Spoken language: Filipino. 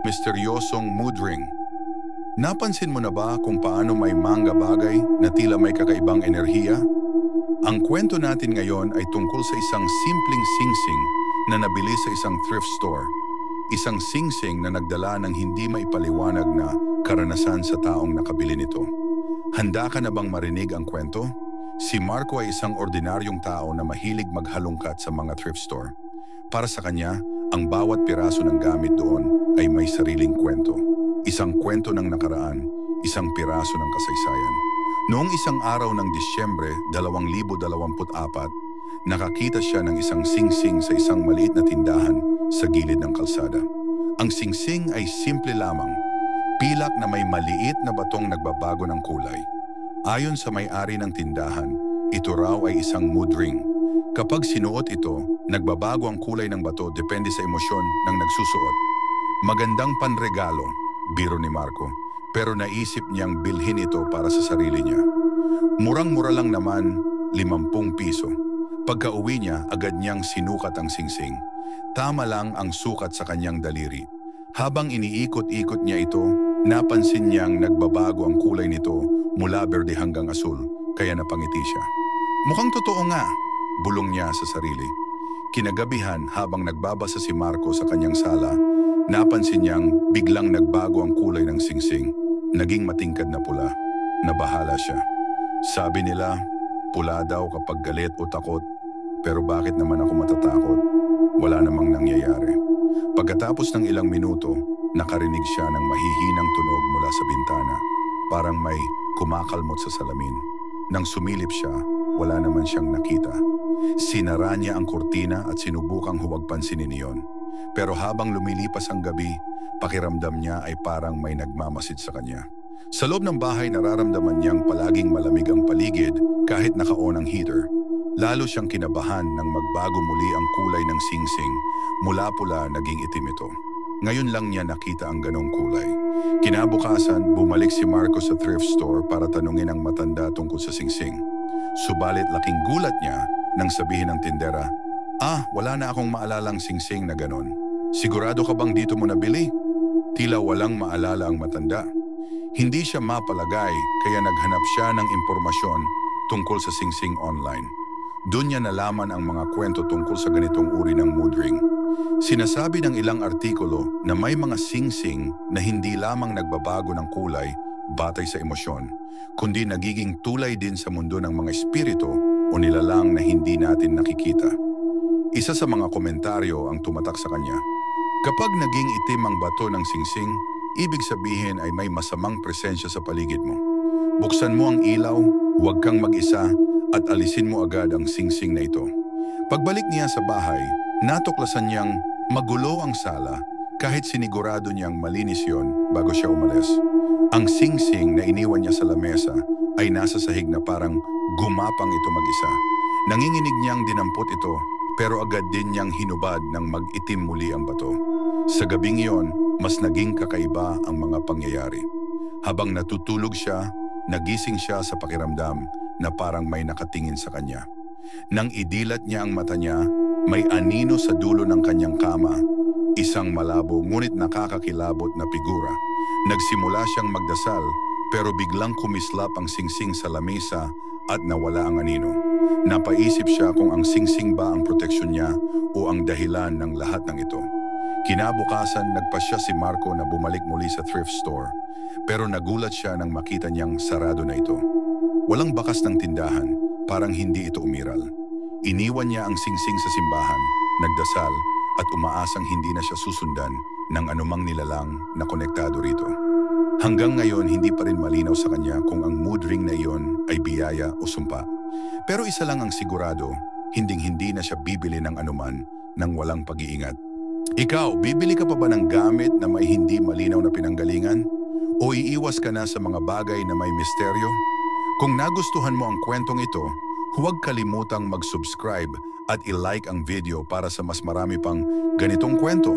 Misteryosong mood ring. Napansin mo na ba kung paano may manga bagay na tila may kakaibang enerhiya? Ang kwento natin ngayon ay tungkol sa isang simpleng singsing na nabili sa isang thrift store. Isang singsing na nagdala ng hindi maipaliwanag na karanasan sa taong nakabili nito. Handa ka na bang marinig ang kwento? Si Marco ay isang ordinaryong tao na mahilig maghalungkat sa mga thrift store. Para sa kanya, ang bawat piraso ng gamit doon ay may sariling kwento. Isang kwento ng nakaraan, isang piraso ng kasaysayan. Noong isang araw ng Disyembre 2024, nakakita siya ng isang singsing sa isang maliit na tindahan sa gilid ng kalsada. Ang singsing ay simple lamang, pilak na may maliit na batong nagbabago ng kulay. Ayon sa may-ari ng tindahan, ito raw ay isang mood ring. Kapag sinuot ito, nagbabago ang kulay ng bato depende sa emosyon ng nagsusuot. Magandang panregalo, biro ni Marco, pero naisip niyang bilhin ito para sa sarili niya. Murang-mura lang naman, 50 piso. Pagka-uwi niya, agad niyang sinukat ang singsing. Tama lang ang sukat sa kanyang daliri. Habang iniikot-ikot niya ito, napansin niyang nagbabago ang kulay nito mula berde hanggang asul, kaya napangiti siya. Mukhang totoo nga, bulong niya sa sarili. Kinagabihan habang nagbabasa si Marco sa kanyang sala, napansin niyang biglang nagbago ang kulay ng singsing. Naging matingkad na pula. Nabahala siya. Sabi nila, pula daw kapag galit o takot. Pero bakit naman ako matatakot? Wala namang nangyayari. Pagkatapos ng ilang minuto, nakarinig siya ng mahihinang tunog mula sa bintana. Parang may kumakalmot sa salamin. Nang sumilip siya, wala naman siyang nakita. Sinara niya ang kurtina at sinubukang huwag pansinin iyon. Pero habang lumilipas ang gabi, pakiramdam niya ay parang may nagmamasid sa kanya. Sa loob ng bahay, nararamdaman niyang palaging malamig ang paligid kahit naka-on ang heater. Lalo siyang kinabahan nang magbago muli ang kulay ng singsing. Mula pula naging itim ito. Ngayon lang niya nakita ang ganong kulay. Kinabukasan, bumalik si Marco sa thrift store para tanungin ang matanda tungkol sa singsing. Subalit laking gulat niya nang sabihin ng tindera, wala na akong maalalang singsing na ganon. Sigurado ka bang dito mo nabili? Tila walang maalala ang matanda. Hindi siya mapalagay kaya naghanap siya ng impormasyon tungkol sa singsing online. Doon niya nalaman ang mga kwento tungkol sa ganitong uri ng mood ring. Sinasabi ng ilang artikulo na may mga singsing na hindi lamang nagbabago ng kulay batay sa emosyon, kundi nagiging tulay din sa mundo ng mga espiritu o nilalang na hindi natin nakikita. Isa sa mga komentaryo ang tumatak sa kanya. Kapag naging itim ang bato ng singsing, ibig sabihin ay may masamang presensya sa paligid mo. Buksan mo ang ilaw, huwag kang mag-isa, at alisin mo agad ang singsing na ito. Pagbalik niya sa bahay, natuklasan niyang magulo ang sala kahit sinigurado niyang malinis yon bago siya umalis. Ang singsing na iniwan niya sa lamesa ay nasa sahig na parang gumapang ito mag-isa. Nanginginig niyang dinampot ito pero agad din niyang hinubad nang mag-itim muli ang bato. Sa gabing iyon, mas naging kakaiba ang mga pangyayari. Habang natutulog siya, nagising siya sa pakiramdam na parang may nakatingin sa kanya. Nang idilat niya ang mata niya, may anino sa dulo ng kanyang kama, isang malabo ngunit nakakakilabot na figura. Nagsimula siyang magdasal pero biglang kumislap ang singsing sa lamesa at nawala ang anino. Napaisip siya kung ang singsing ba ang proteksyon niya o ang dahilan ng lahat ng ito. Kinabukasan, nagpasya si Marco na bumalik muli sa thrift store pero nagulat siya nang makita niyang sarado na ito. Walang bakas ng tindahan, parang hindi ito umiral. Iniwan niya ang singsing sa simbahan, nagdasal at umaasang hindi na siya susundan ng anumang nilalang na konektado rito. Hanggang ngayon, hindi pa rin malinaw sa kanya kung ang mood ring na iyon ay biyaya o sumpa. Pero isa lang ang sigurado, hinding-hindi na siya bibili ng anuman nang walang pag-iingat. Ikaw, bibili ka pa ba ng gamit na may hindi malinaw na pinanggalingan? O iiwas ka na sa mga bagay na may misteryo? Kung nagustuhan mo ang kwentong ito, huwag kalimutang mag-subscribe at i-like ang video para sa mas marami pang ganitong kwento.